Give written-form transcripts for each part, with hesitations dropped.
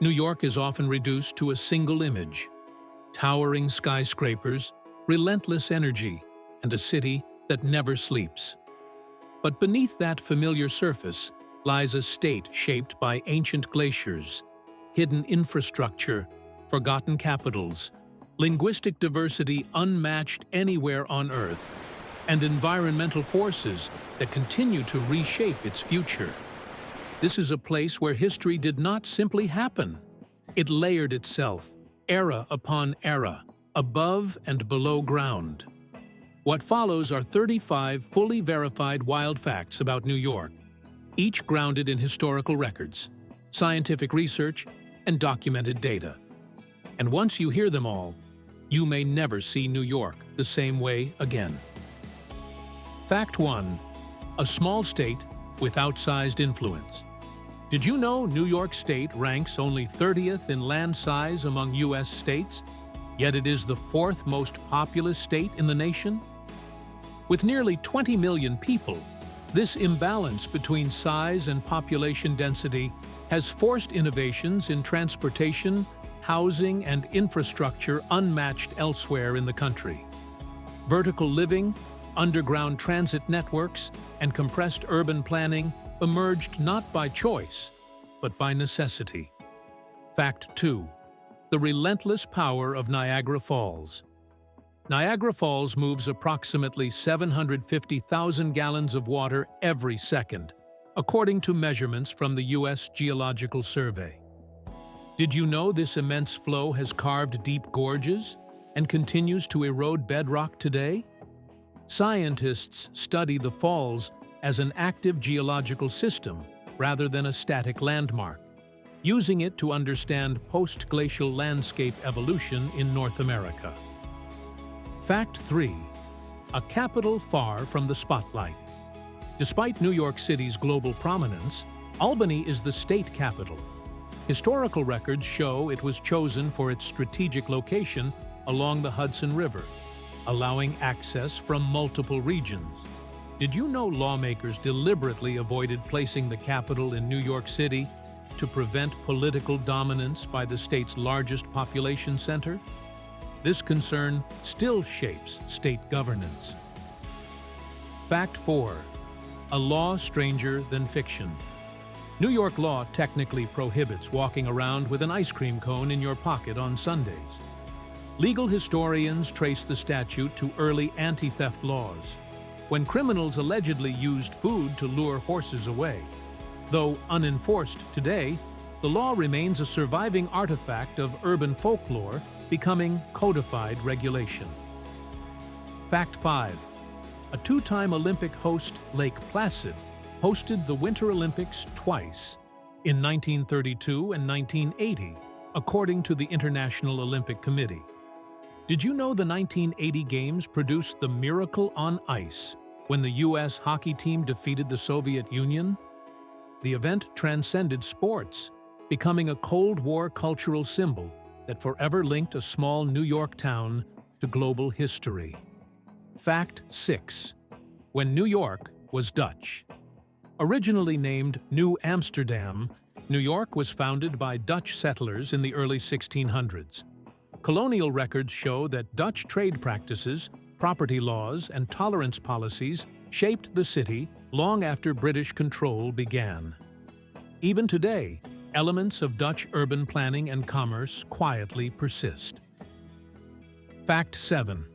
New York is often reduced to a single image: towering skyscrapers, relentless energy, and a city that never sleeps. But beneath that familiar surface lies a state shaped by ancient glaciers, hidden infrastructure, forgotten capitals, linguistic diversity unmatched anywhere on Earth, and environmental forces that continue to reshape its future. This is a place where history did not simply happen. It layered itself, era upon era, above and below ground. What follows are 35 fully verified wild facts about New York, each grounded in historical records, scientific research, and documented data. And once you hear them all, you may never see New York the same way again. Fact 1. A small state with outsized influence. Did you know New York State ranks only 30th in land size among U.S. states, yet it is the 4th most populous state in the nation? With nearly 20 million people, this imbalance between size and population density has forced innovations in transportation, housing, and infrastructure unmatched elsewhere in the country. Vertical living, underground transit networks, and compressed urban planning emerged not by choice, but by necessity. Fact 2. The relentless power of Niagara Falls. Niagara Falls moves approximately 750,000 gallons of water every second, according to measurements from the U.S. Geological Survey. Did you know this immense flow has carved deep gorges and continues to erode bedrock today? Scientists study the falls as an active geological system rather than a static landmark, using it to understand post-glacial landscape evolution in North America. Fact 3. A capital far from the spotlight. Despite New York City's global prominence, Albany is the state capital. Historical records show it was chosen for its strategic location along the Hudson River, allowing access from multiple regions. Did you know lawmakers deliberately avoided placing the capital in New York City to prevent political dominance by the state's largest population center? This concern still shapes state governance. Fact 4. A law stranger than fiction. New York law technically prohibits walking around with an ice cream cone in your pocket on Sundays. Legal historians trace the statute to early anti-theft laws, when criminals allegedly used food to lure horses away. Though unenforced today, the law remains a surviving artifact of urban folklore, becoming codified regulation. Fact 5. A two-time Olympic host, Lake Placid, hosted the Winter Olympics twice, in 1932 and 1980, according to the International Olympic Committee. Did you know the 1980 Games produced the Miracle on Ice when the U.S. hockey team defeated the Soviet Union? The event transcended sports, becoming a Cold War cultural symbol that forever linked a small New York town to global history. Fact 6. When New York was Dutch. Originally named New Amsterdam, New York was founded by Dutch settlers in the early 1600s. Colonial records show that Dutch trade practices, property laws, and tolerance policies shaped the city long after British control began. Even today, elements of Dutch urban planning and commerce quietly persist. Fact 7.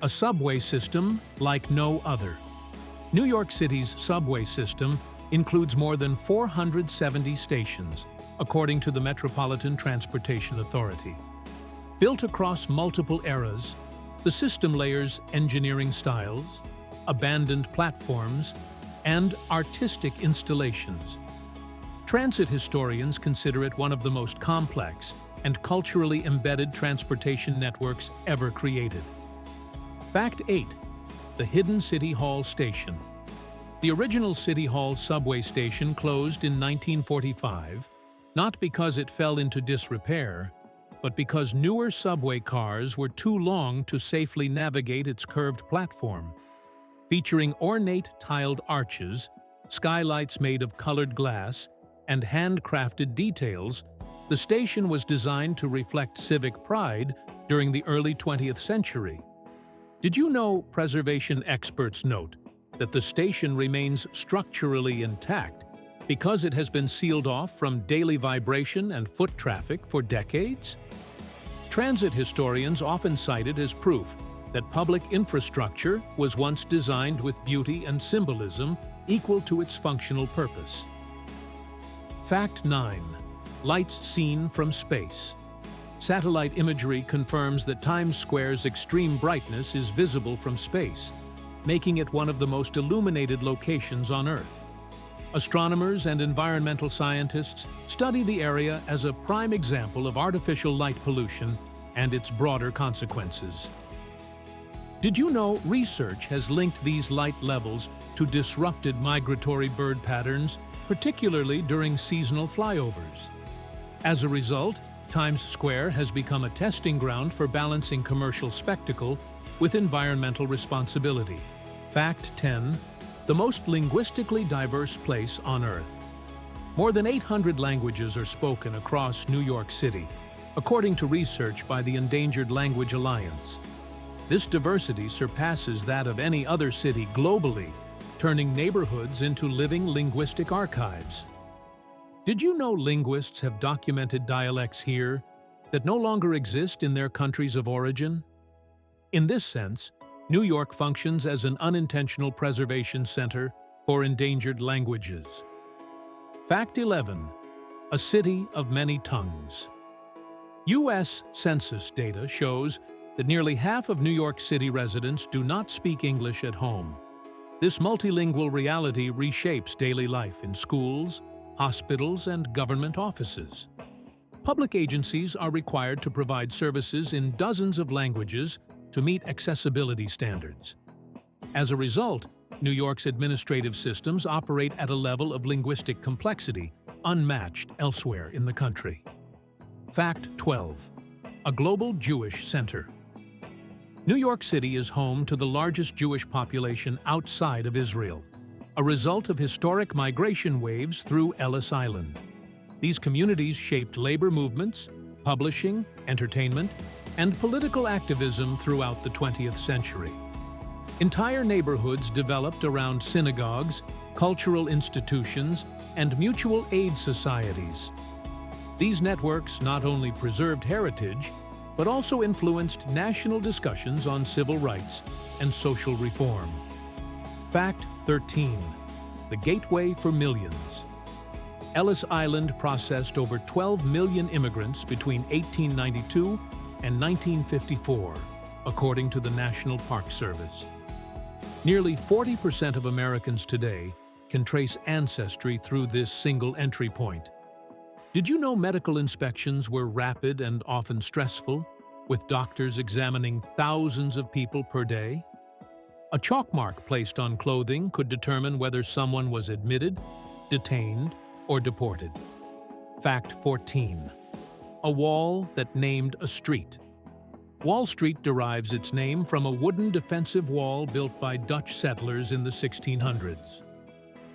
A subway system like no other. New York City's subway system includes more than 470 stations, according to the Metropolitan Transportation Authority. Built across multiple eras, the system layers engineering styles, abandoned platforms, and artistic installations. Transit historians consider it one of the most complex and culturally embedded transportation networks ever created. Fact 8. The hidden City Hall Station. The original City Hall subway station closed in 1945, not because it fell into disrepair, but because newer subway cars were too long to safely navigate its curved platform. Featuring ornate tiled arches, skylights made of colored glass, and handcrafted details, The station was designed to reflect civic pride during the early 20th century. Did you know preservation experts note that the station remains structurally intact because it has been sealed off from daily vibration and foot traffic for decades? Transit historians often cite it as proof that public infrastructure was once designed with beauty and symbolism equal to its functional purpose. Fact 9. Lights seen from space. Satellite imagery confirms that Times Square's extreme brightness is visible from space, making it one of the most illuminated locations on Earth. Astronomers and environmental scientists study the area as a prime example of artificial light pollution and its broader consequences. Did you know research has linked these light levels to disrupted migratory bird patterns, particularly during seasonal flyovers? As a result, Times Square has become a testing ground for balancing commercial spectacle with environmental responsibility. Fact 10. The most linguistically diverse place on Earth. More than 800 languages are spoken across New York City, according to research by the Endangered Language Alliance. This diversity surpasses that of any other city globally, turning neighborhoods into living linguistic archives. Did you know linguists have documented dialects here that no longer exist in their countries of origin? In this sense, New York functions as an unintentional preservation center for endangered languages. Fact 11. A city of many tongues. U.S. Census data shows that nearly half of New York City residents do not speak English at home. This multilingual reality reshapes daily life in schools, hospitals, and government offices. Public agencies are required to provide services in dozens of languages to meet accessibility standards. As a result, New York's administrative systems operate at a level of linguistic complexity unmatched elsewhere in the country. Fact 12. A global Jewish center. New York City is home to the largest Jewish population outside of Israel, a result of historic migration waves through Ellis Island. These communities shaped labor movements, publishing, entertainment, and political activism throughout the 20th century. Entire neighborhoods developed around synagogues, cultural institutions, and mutual aid societies. These networks not only preserved heritage, but also influenced national discussions on civil rights and social reform. Fact 13. The gateway for millions. Ellis Island processed over 12 million immigrants between 1892 and 1954, according to the National Park Service. Nearly 40% of Americans today can trace ancestry through this single entry point. Did you know medical inspections were rapid and often stressful, with doctors examining thousands of people per day? A chalk mark placed on clothing could determine whether someone was admitted, detained, or deported. Fact 14. A wall that named a street. Wall Street derives its name from a wooden defensive wall built by Dutch settlers in the 1600s.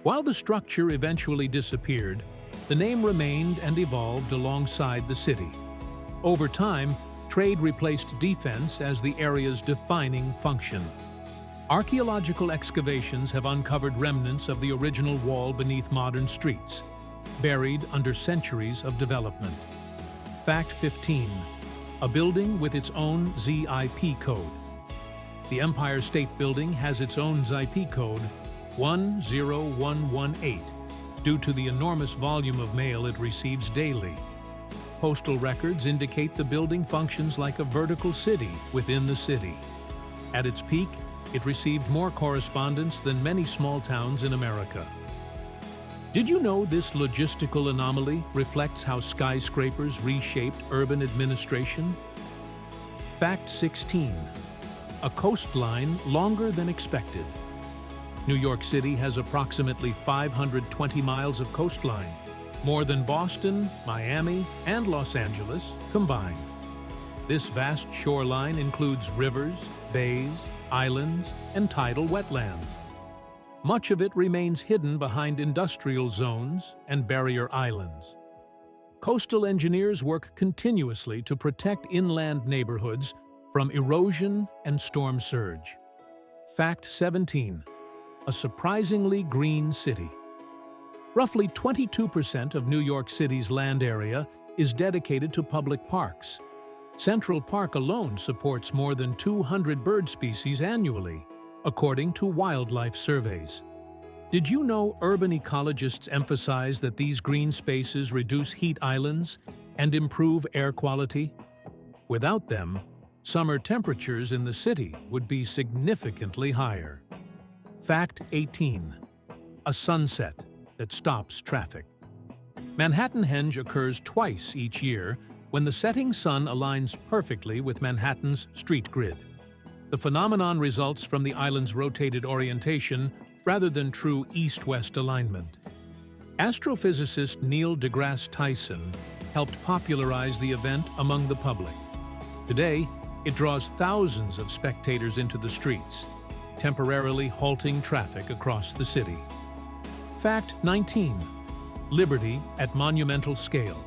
While the structure eventually disappeared, the name remained and evolved alongside the city. Over time, trade replaced defense as the area's defining function. Archaeological excavations have uncovered remnants of the original wall beneath modern streets, buried under centuries of development. Fact 15. A building with its own ZIP code. The Empire State Building has its own ZIP code, 10118, due to the enormous volume of mail it receives daily. Postal records indicate the building functions like a vertical city within the city. At its peak, it received more correspondence than many small towns in America. Did you know this logistical anomaly reflects how skyscrapers reshaped urban administration? Fact 16. A coastline longer than expected. New York City has approximately 520 miles of coastline, more than Boston, Miami, and Los Angeles combined. This vast shoreline includes rivers, bays, islands, and tidal wetlands. Much of it remains hidden behind industrial zones and barrier islands. Coastal engineers work continuously to protect inland neighborhoods from erosion and storm surge. Fact 17. A surprisingly green city. Roughly 22% of New York City's land area is dedicated to public parks. Central Park alone supports more than 200 bird species annually, according to wildlife surveys. Did you know urban ecologists emphasize that these green spaces reduce heat islands and improve air quality? Without them, summer temperatures in the city would be significantly higher. Fact 18. A sunset that stops traffic. Manhattanhenge occurs twice each year when the setting sun aligns perfectly with Manhattan's street grid. The phenomenon results from the island's rotated orientation rather than true east-west alignment. Astrophysicist Neil deGrasse Tyson helped popularize the event among the public. Today, it draws thousands of spectators into the streets, temporarily halting traffic across the city. Fact 19. Liberty at monumental scale.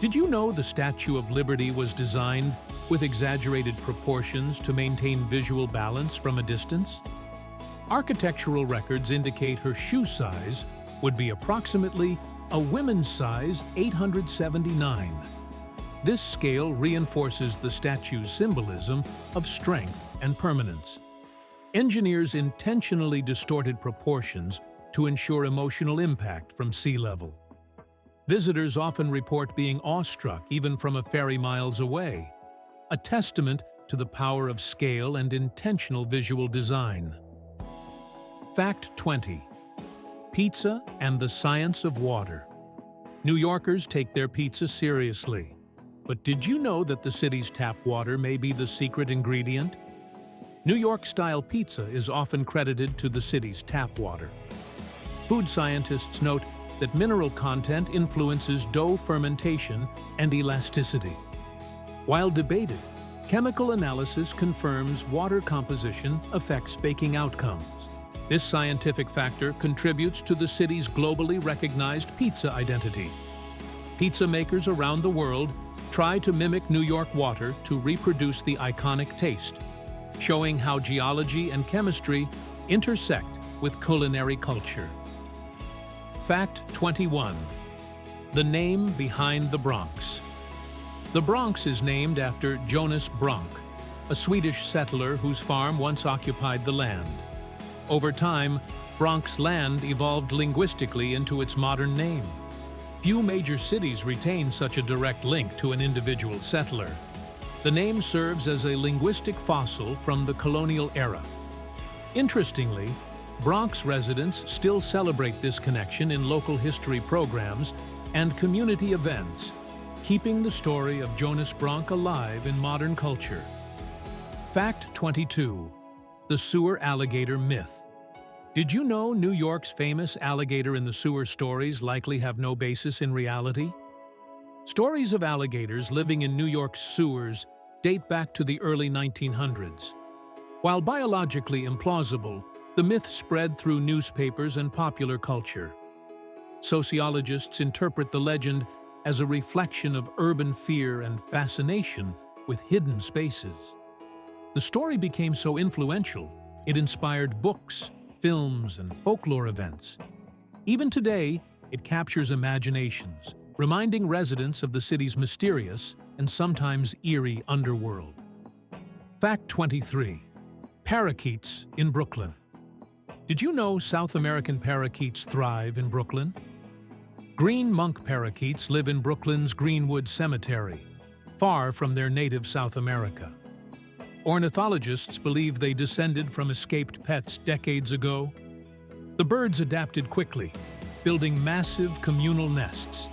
Did you know the Statue of Liberty was designed with exaggerated proportions to maintain visual balance from a distance? Architectural records indicate her shoe size would be approximately a women's size 879. This scale reinforces the statue's symbolism of strength and permanence. Engineers intentionally distorted proportions to ensure emotional impact from sea level. Visitors often report being awestruck even from a ferry miles away, a testament to the power of scale and intentional visual design. Fact 20. Pizza and the science of water. New Yorkers take their pizza seriously. But did you know that the city's tap water may be the secret ingredient? New York-style pizza is often credited to the city's tap water. Food scientists note that mineral content influences dough fermentation and elasticity. While debated, chemical analysis confirms water composition affects baking outcomes. This scientific factor contributes to the city's globally recognized pizza identity. Pizza makers around the world try to mimic New York water to reproduce the iconic taste, showing how geology and chemistry intersect with culinary culture. Fact 21. The name behind the Bronx. The Bronx is named after Jonas Bronk, a Swedish settler whose farm once occupied the land. Over time, Bronx land evolved linguistically into its modern name. Few major cities retain such a direct link to an individual settler. The name serves as a linguistic fossil from the colonial era. Interestingly, Bronx residents still celebrate this connection in local history programs and community events, keeping the story of Jonas Bronk alive in modern culture. Fact 22. The sewer alligator myth. Did you know New York's famous alligator in the sewer stories likely have no basis in reality? Stories of alligators living in New York's sewers date back to the early 1900s. While biologically implausible, the myth spread through newspapers and popular culture. Sociologists interpret the legend as a reflection of urban fear and fascination with hidden spaces. The story became so influential, it inspired books, films, and folklore events. Even today, it captures imaginations, reminding residents of the city's mysterious and sometimes eerie underworld. Fact 23. Parakeets in Brooklyn. Did you know South American parakeets thrive in Brooklyn? Green monk parakeets live in Brooklyn's Greenwood Cemetery, far from their native South America. Ornithologists believe they descended from escaped pets decades ago. The birds adapted quickly, building massive communal nests.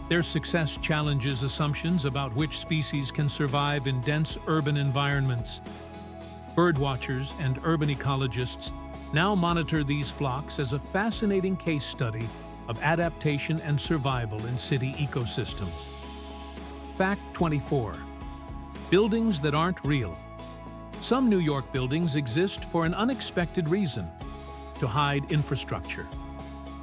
Their success challenges assumptions about which species can survive in dense urban environments. Birdwatchers and urban ecologists now monitor these flocks as a fascinating case study of adaptation and survival in city ecosystems. Fact 24. Buildings that aren't real. Some New York buildings exist for an unexpected reason: to hide infrastructure.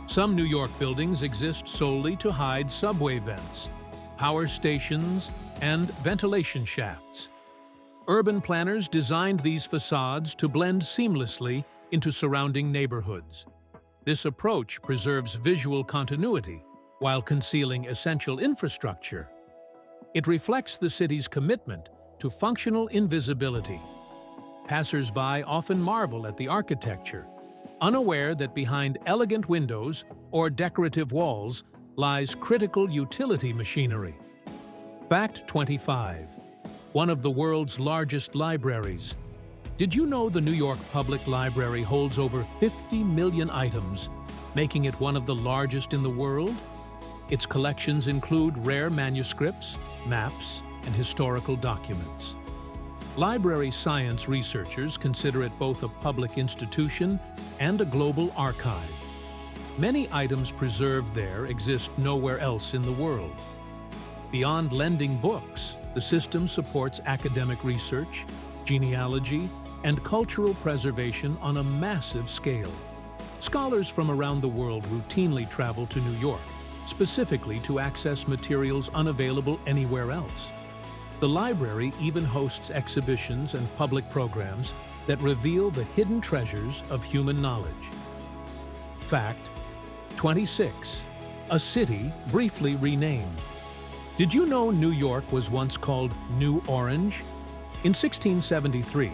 Some New York buildings exist solely to hide subway vents, power stations, and ventilation shafts. Urban planners designed these facades to blend seamlessly into surrounding neighborhoods. This approach preserves visual continuity while concealing essential infrastructure. It reflects the city's commitment to functional invisibility. Passers-by often marvel at the architecture, unaware that behind elegant windows or decorative walls lies critical utility machinery. Fact 25. One of the world's largest libraries. Did you know the New York Public Library holds over 50 million items, making it one of the largest in the world? Its collections include rare manuscripts, maps, and historical documents. Library science researchers consider it both a public institution and a global archive. Many items preserved there exist nowhere else in the world. Beyond lending books, the system supports academic research, genealogy, and cultural preservation on a massive scale. Scholars from around the world routinely travel to New York, specifically to access materials unavailable anywhere else. The library even hosts exhibitions and public programs that reveal the hidden treasures of human knowledge. Fact 26. A city briefly renamed. Did you know New York was once called New Orange? In 1673,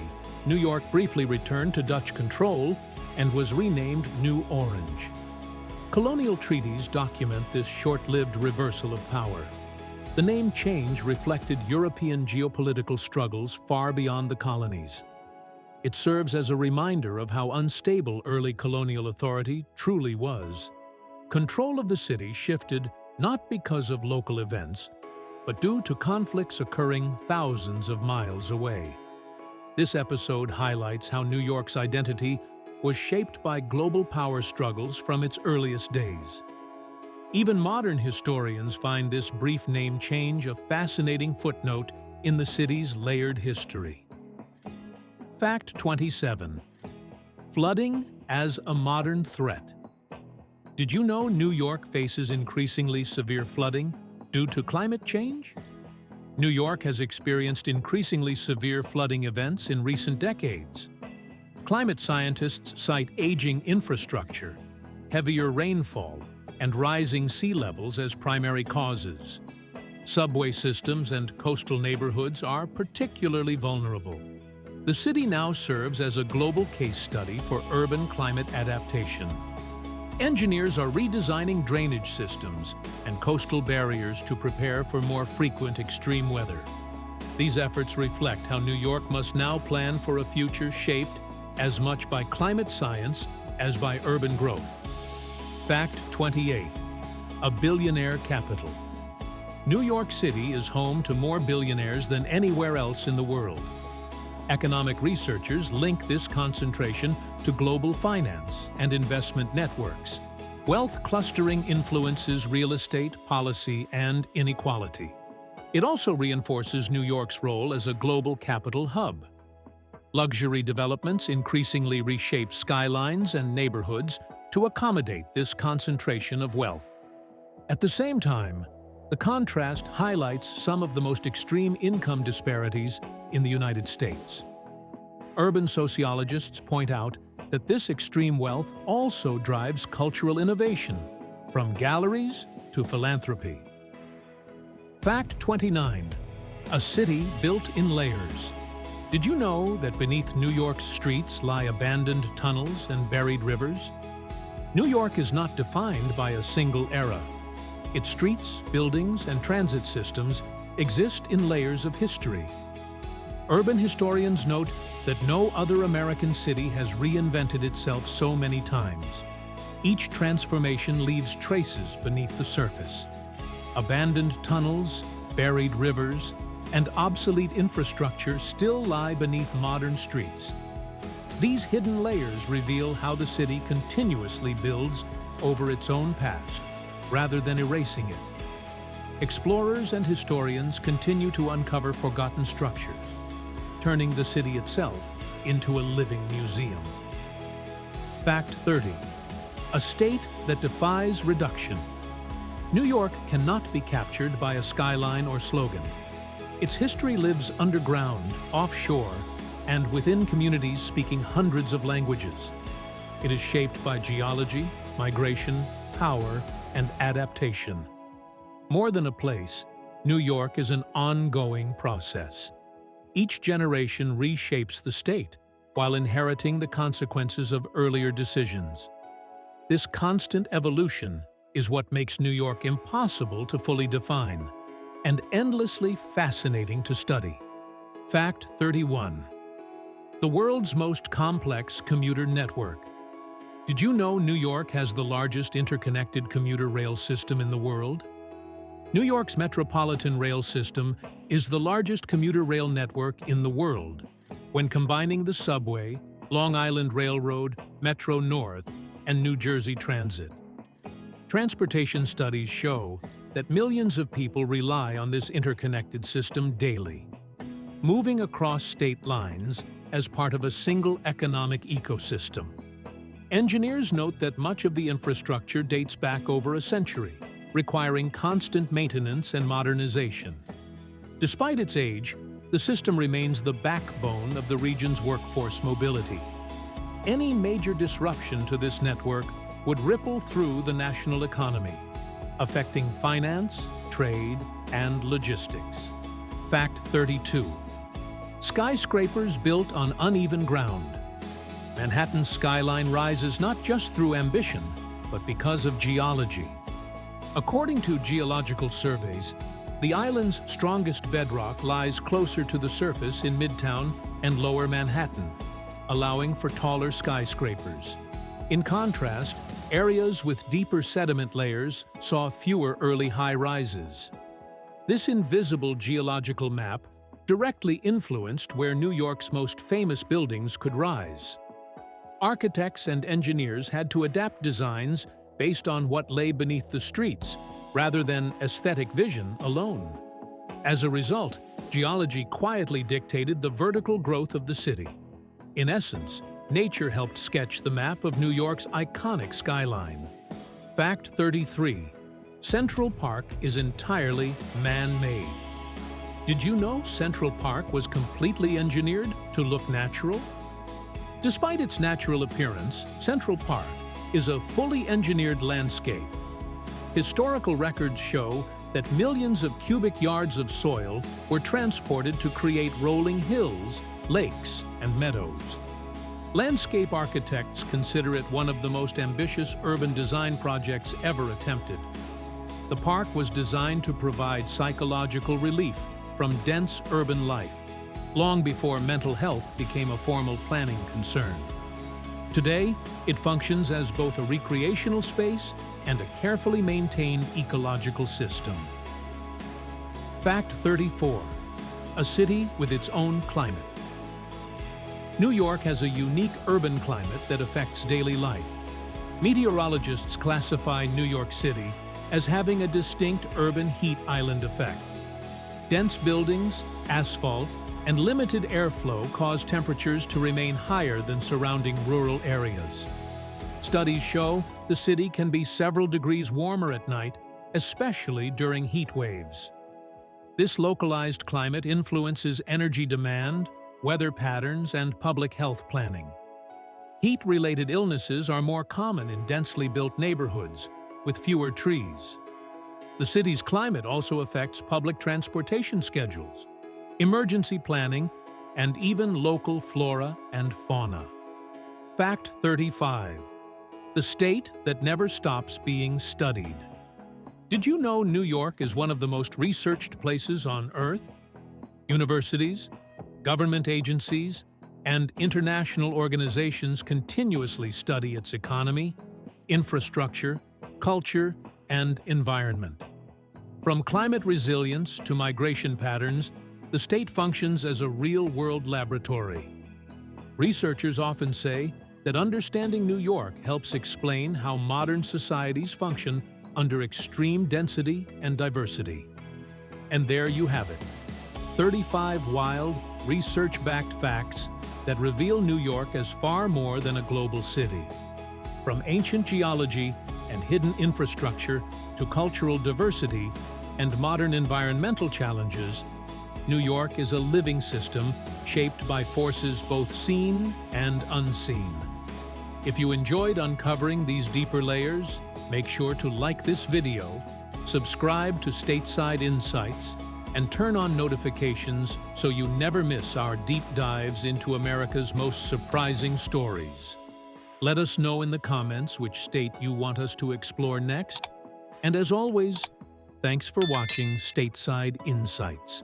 New York briefly returned to Dutch control and was renamed New Orange. Colonial treaties document this short-lived reversal of power. The name change reflected European geopolitical struggles far beyond the colonies. It serves as a reminder of how unstable early colonial authority truly was. Control of the city shifted not because of local events, but due to conflicts occurring thousands of miles away. This episode highlights how New York's identity was shaped by global power struggles from its earliest days. Even modern historians find this brief name change a fascinating footnote in the city's layered history. Fact 27. Flooding as a modern threat. Did you know New York faces increasingly severe flooding due to climate change? New York has experienced increasingly severe flooding events in recent decades. Climate scientists cite aging infrastructure, heavier rainfall, and rising sea levels as primary causes. Subway systems and coastal neighborhoods are particularly vulnerable. The city now serves as a global case study for urban climate adaptation. Engineers are redesigning drainage systems and coastal barriers to prepare for more frequent extreme weather. These efforts reflect how New York must now plan for a future shaped as much by climate science as by urban growth. Fact 28. A billionaire capital. New York City is home to more billionaires than anywhere else in the world. Economic researchers link this concentration to global finance and investment networks. Wealth clustering influences real estate, policy, and inequality. It also reinforces New York's role as a global capital hub. Luxury developments increasingly reshape skylines and neighborhoods to accommodate this concentration of wealth. At the same time, the contrast highlights some of the most extreme income disparities in the United States. Urban sociologists point out that this extreme wealth also drives cultural innovation, from galleries to philanthropy. Fact 29. A city built in layers. Did you know that beneath New York's streets lie abandoned tunnels and buried rivers? New York is not defined by a single era. Its streets, buildings, and transit systems exist in layers of history. Urban historians note that no other American city has reinvented itself so many times. Each transformation leaves traces beneath the surface. Abandoned tunnels, buried rivers, and obsolete infrastructure still lie beneath modern streets. These hidden layers reveal how the city continuously builds over its own past, rather than erasing it. Explorers and historians continue to uncover forgotten structures, turning the city itself into a living museum. Fact 30. a state that defies reduction. New York cannot be captured by a skyline or slogan. Its history lives underground, offshore, and within communities speaking hundreds of languages. It is shaped by geology, migration, power, and adaptation. More than a place, New York is an ongoing process. Each generation reshapes the state while inheriting the consequences of earlier decisions. This constant evolution is what makes New York impossible to fully define and endlessly fascinating to study. Fact 31. The world's most complex commuter network. Did you know New York has the largest interconnected commuter rail system in the world? New York's Metropolitan Rail System is the largest commuter rail network in the world, when combining the subway, Long Island Railroad, Metro North, and New Jersey Transit. Transportation studies show that millions of people rely on this interconnected system daily, moving across state lines as part of a single economic ecosystem. Engineers note that much of the infrastructure dates back over a century, requiring constant maintenance and modernization. Despite its age, the system remains the backbone of the region's workforce mobility. Any major disruption to this network would ripple through the national economy, affecting finance, trade, and logistics. Fact 32. Skyscrapers built on uneven ground. Manhattan's skyline rises not just through ambition, but because of geology. According to geological surveys, the island's strongest bedrock lies closer to the surface in Midtown and Lower Manhattan, allowing for taller skyscrapers. In contrast, areas with deeper sediment layers saw fewer early high-rises. This invisible geological map directly influenced where New York's most famous buildings could rise. Architects and engineers had to adapt designs based on what lay beneath the streets, rather than aesthetic vision alone. As a result, geology quietly dictated the vertical growth of the city. In essence, nature helped sketch the map of New York's iconic skyline. Fact 33. Central Park is entirely man-made. Did you know Central Park was completely engineered to look natural? Despite its natural appearance, Central Park is a fully engineered landscape. Historical records show that millions of cubic yards of soil were transported to create rolling hills, lakes, and meadows. Landscape architects consider it one of the most ambitious urban design projects ever attempted. The park was designed to provide psychological relief from dense urban life, long before mental health became a formal planning concern. Today, it functions as both a recreational space and a carefully maintained ecological system. Fact 34. A city with its own climate. New York has a unique urban climate that affects daily life. Meteorologists classify New York City as having a distinct urban heat island effect. Dense buildings, asphalt, and limited airflow cause temperatures to remain higher than surrounding rural areas. Studies show the city can be several degrees warmer at night, especially during heat waves. This localized climate influences energy demand, weather patterns, and public health planning. Heat-related illnesses are more common in densely built neighborhoods, with fewer trees. The city's climate also affects public transportation schedules, emergency planning, and even local flora and fauna. Fact 35. The state that never stops being studied. Did you know New York is one of the most researched places on Earth? Universities, government agencies, and international organizations continuously study its economy, infrastructure, culture, and environment. From climate resilience to migration patterns, the state functions as a real-world laboratory. Researchers often say that understanding New York helps explain how modern societies function under extreme density and diversity. And there you have it, 35 wild, research-backed facts that reveal New York as far more than a global city. From ancient geology and hidden infrastructure to cultural diversity and modern environmental challenges, New York is a living system shaped by forces both seen and unseen. If you enjoyed uncovering these deeper layers, make sure to like this video, subscribe to Stateside Insights, and turn on notifications so you never miss our deep dives into America's most surprising stories. Let us know in the comments which state you want us to explore next. And as always, thanks for watching Stateside Insights.